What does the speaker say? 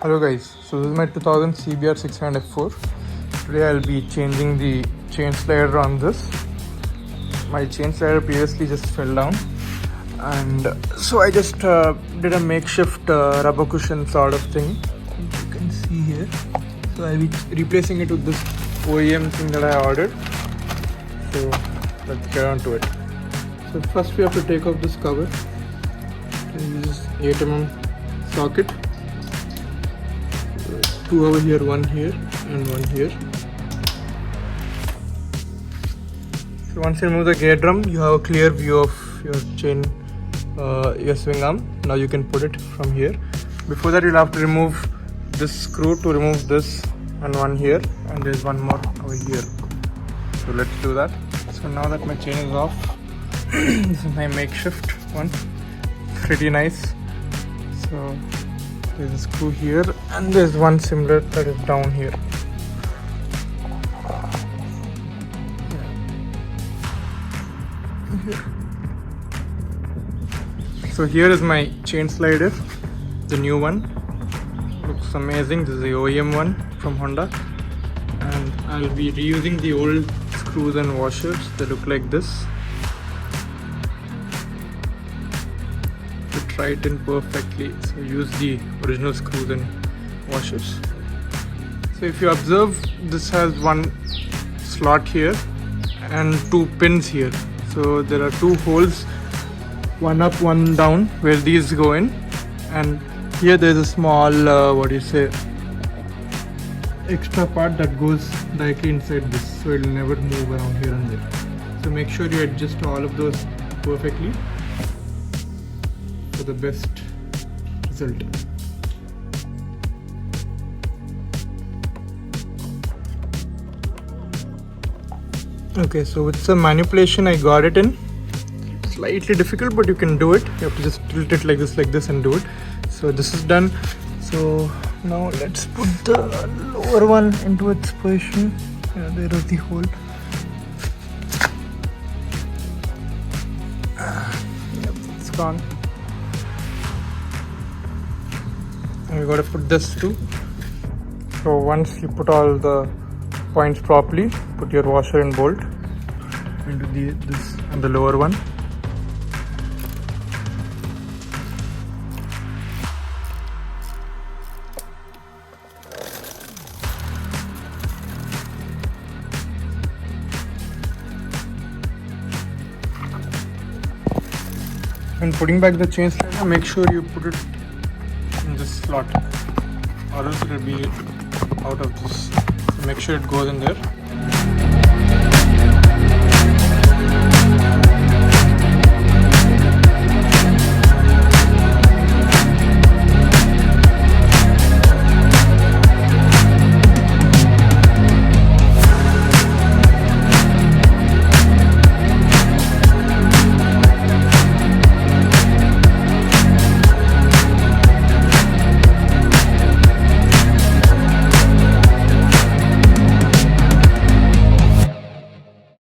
Hello guys, so this is my 2000 CBR 600 F4. Today I'll be changing the chain slider on this. My chain slider previously just fell down, and so I just did a makeshift rubber cushion sort of thing. You can see here. So I'll be replacing it with this OEM thing that I ordered. So let's get on to it. So first we have to take off this cover. This 8mm socket. Two over here, one here, and one here. So once you remove the gear drum, you have a clear view of your chain, your swing arm. Now you can put it from here. Before that, you'll have to remove this screw to remove this, and one here, and there's one more over here. So let's do that. So now that my chain is off, this is my makeshift one. Pretty nice. So there's a screw here, and there's one similar that is down here. So here is my chain slider, the new one. Looks amazing. This is the OEM one from Honda, and I'll be reusing the old screws and washers. They look like this. Fit right in perfectly. So use the original screws and washers. So if you observe, this has one slot here and two pins here. So there are two holes, one up, one down, where these go in, and here there's a small extra part that goes directly inside this, so it'll never move around here and there. So make sure you adjust all of those perfectly for the best result. Okay, so with some manipulation I got it in. Slightly difficult, but you can do it. You have to just tilt it like this and do it. So this is done. So now let's put the lower one into its position. Yeah, there is the hole. Yep, it's gone. And we got to put this too. So once you put all the points properly, put your washer and bolt into this and the lower one. When putting back the chain slider, make sure you put it in this slot, or else it will be out of this. So make sure it goes in there.